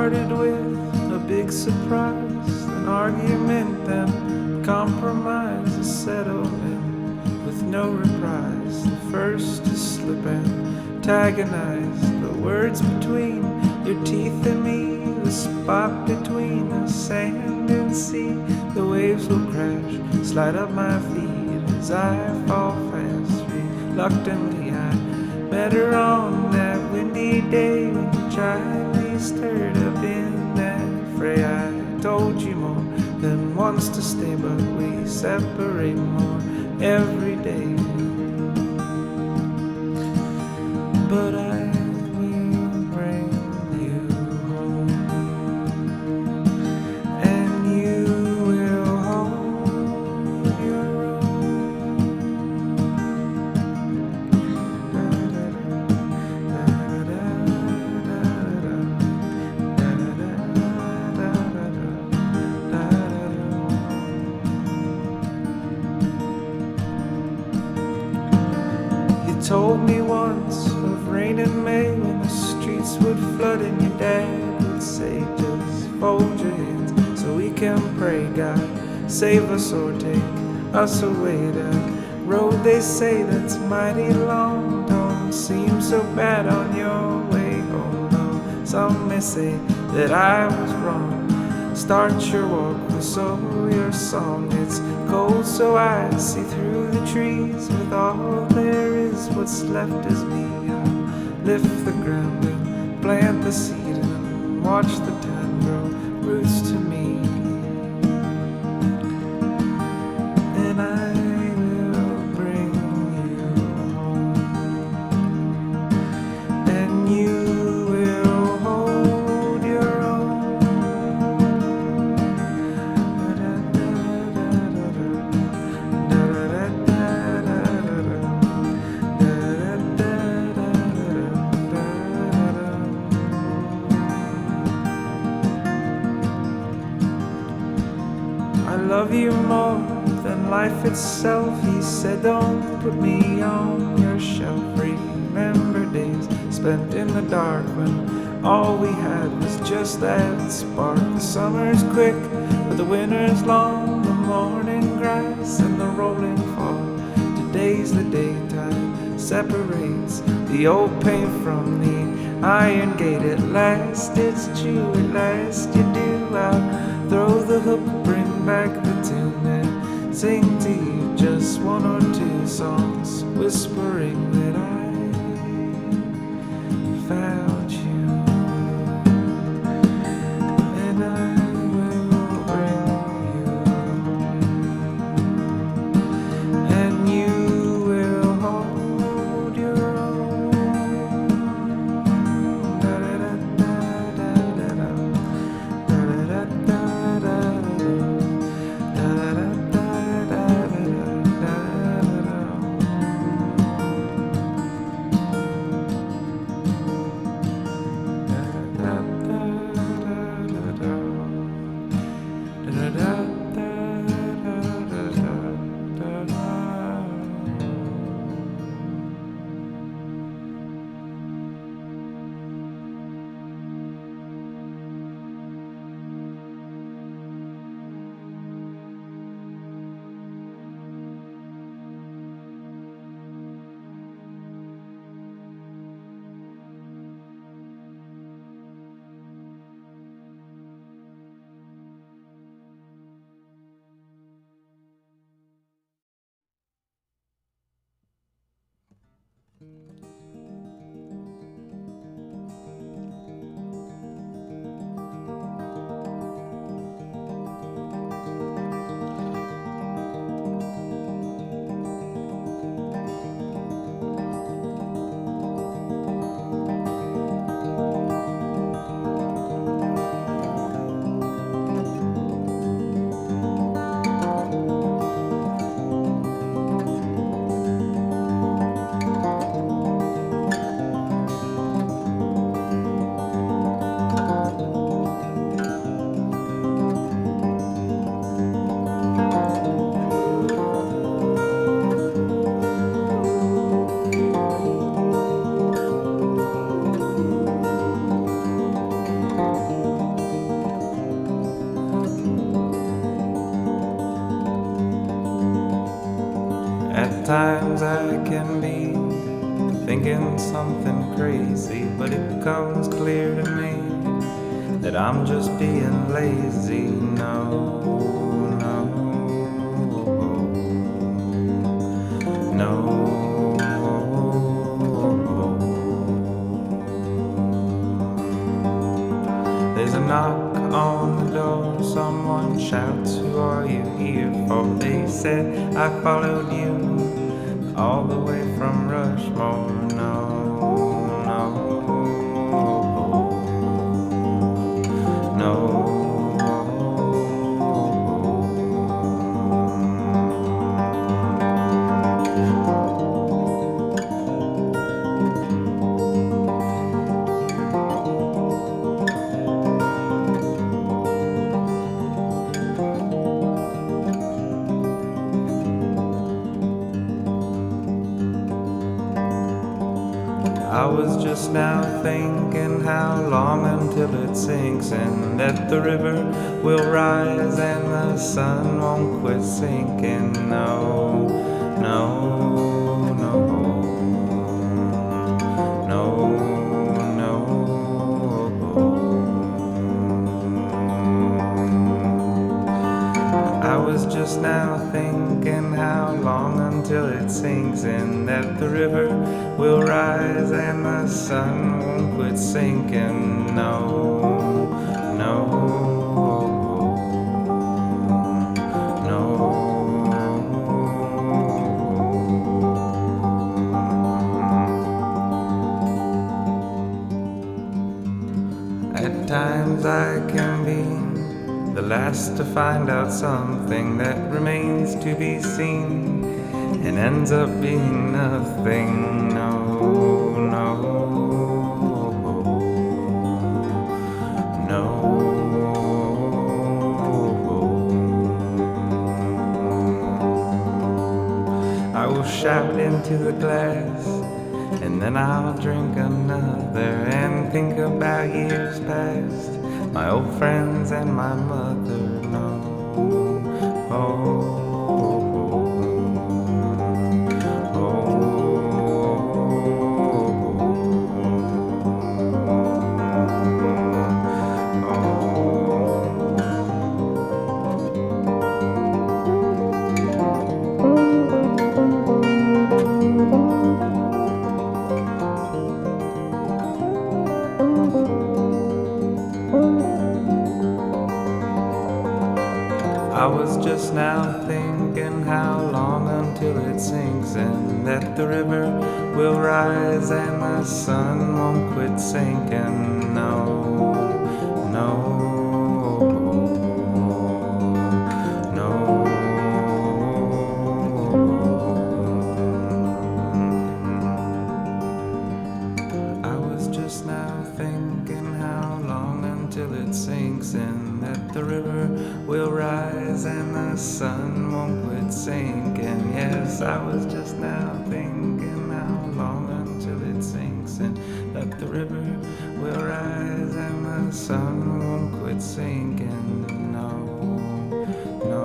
started with a big surprise, an argument, then compromise, a settlement with no reprise. The first to slip and antagonize, the words between your teeth and me, the spot between the sand and sea. The waves will crash, slide up my feet as I fall fast. Reluctantly I met her on that windy day when you tried stirred up in that fray. I told you more than once to stay, but we separate more every day. But I will bring you home, and you will hold your own. You told me once of rain in May when the streets would flood and your dad would say, just fold your hands so we can pray. God, save us or take us away. That road they say that's mighty long don't seem so bad on your way home. No, some may say that I was wrong. Start your walk, whistle your song. It's cold so I see through the trees. With all there is, what's left is me. I'll lift the ground and plant the seed and watch the time grow roots to me. And I will bring you home, and you will hold your own. I love you more than life itself. He said, don't put me on your shelf. Remember days spent in the dark when all we had was just that spark. The summer's quick, but the winter's long. The morning grass and the rolling fall. Today's the daytime separates the old paint from the iron gate. At last it's true, at last you do. I'll throw the hook, bring back the tune, and sing to you just one or two songs, whispering that I found you. And I will bring you home, and you will hold your own. times I can be thinking something crazy, but it becomes clear to me that I'm just being lazy. No, no, no. There's a knock on the door, someone shouts, "Who are you here for?" They said I followed you all the way from Rushmore. No, no, no. I was just now thinking how long until it sinks, and that the river will rise and the sun won't quit sinking. No, no, no, no, no. I was just now thinking how long until it sinks, and that the river will rise and the sun won't quit sinking. No, no, no. At times I can be the last to find out something that remains to be seen and ends up being nothing. No, no, no. I will shout into the glass, and then I'll drink another and think about years past, my old friends and my mother. No, oh. I was just now thinking how long until it sinks, and that the river will rise and the sun won't quit sinking. No, no, no. I was just now thinking how long until it sinks, and that the river will rise and the sun won't quit sinking. Yes, I was just now thinking how long until it sinks, and that the river will rise and the sun won't quit sinking. No, no.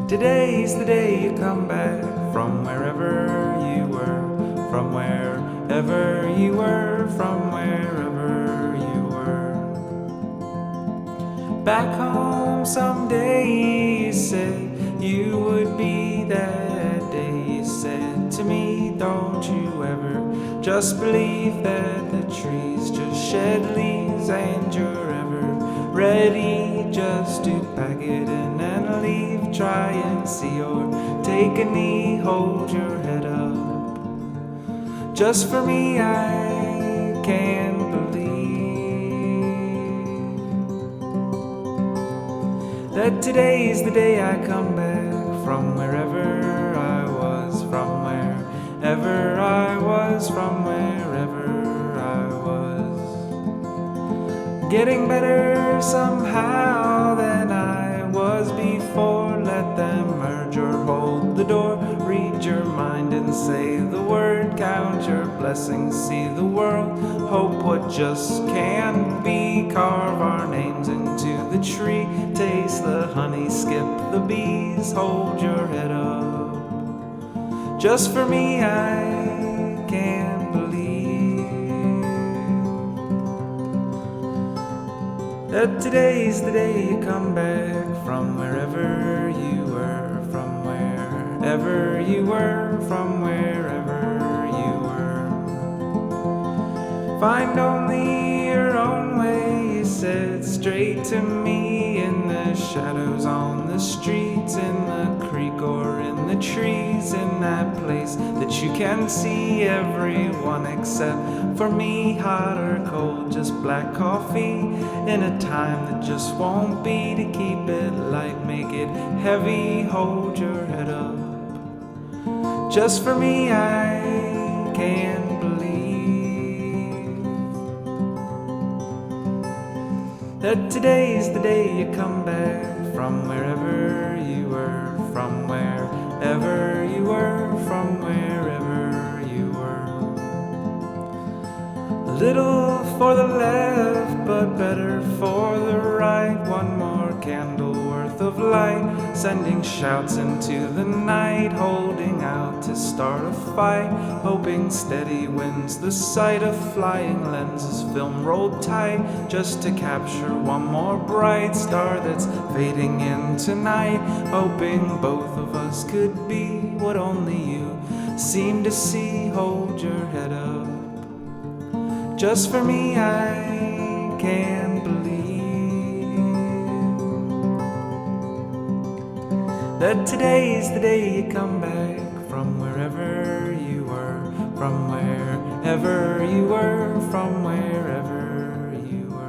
Today's the day you come back from wherever you were, from wherever you were, from wherever you were. Back home someday, you said you would be that day. You said to me, don't you ever just believe that the trees just shed leaves, and you're ever ready just to pack it in and leave. Try and see or take a knee, hold your head up. Just for me, I can't that today's the day I come back from wherever I was, from wherever I was, from wherever I was. Getting better somehow than I was before. Let them merge or hold the door. Read your mind and say the word. Count your blessings, see the world. Hope what just can't be. Carve our names into the tree. Taste the honey, skip the bees. Hold your head up. Just for me, I can't believe that today's the day you come back from wherever you were, from wherever you were, from wherever you were. Find only your own way, you said straight to me, in the shadows on the streets, in the creek or in the trees, in that place that you can see everyone except for me. Hot or cold, just black coffee, in a time that just won't be. To keep it light, make it heavy, hold your head up. Just for me, I can't believe that today's the day you come back from wherever you were, from wherever you were, from wherever you were. A little for the left, but better for the right. One more candle worth of light, sending shouts into the night, holding out to start a fight, hoping steady wins the sight of flying lenses, film rolled tight, just to capture one more bright star that's fading in tonight, hoping both of us could be what only you seem to see. Hold your head up. Just for me, I can't believe that today's the day you come back from wherever you were, from wherever you were, from wherever you were.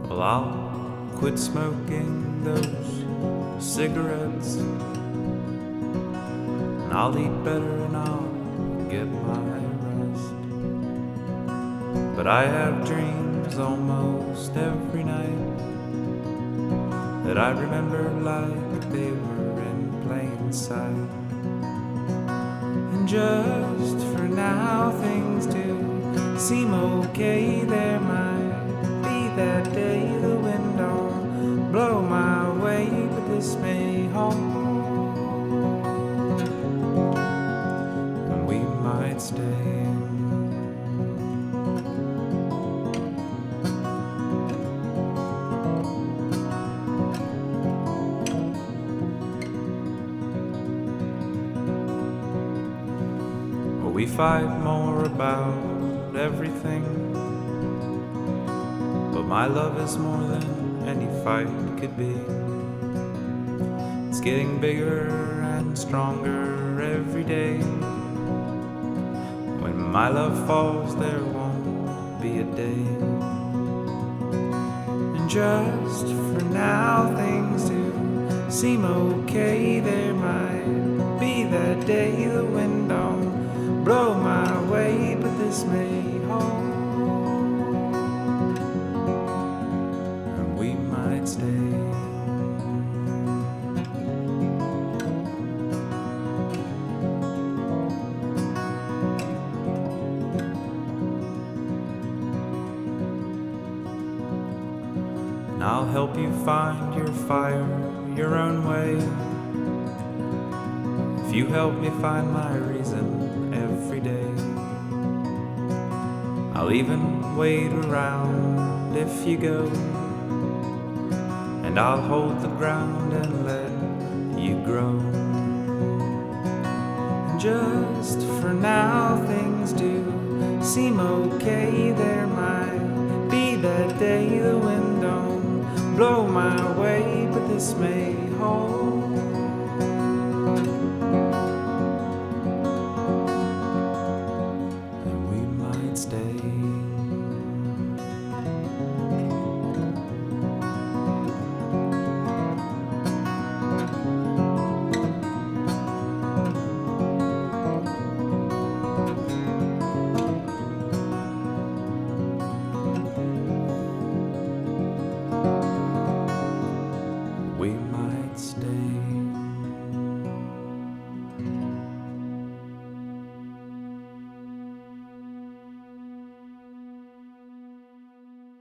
Well, I'll quit smoking those cigarettes, and I'll eat better and I'll get my rest. But I have dreams almost every night that I remember like they were in plain sight. And just for now things do seem okay. There might be that day the wind don't blow my way, but this may home, and we might stay. Well, we fight more about everything, but my love is more than any fight could be. It's getting bigger and stronger every day. When my love falls, there won't be a day. And just for now things do seem okay. There might be that day the wind don't blow my way, but this may hold, and we might stay. I'll help you find your fire your own way. If you help me find my reason every day, I'll even wait around if you go, and I'll hold the ground and let you grow. And just for now things do seem okay. There might be that day the wind don't blow my way, but this may hold, and we might stay. We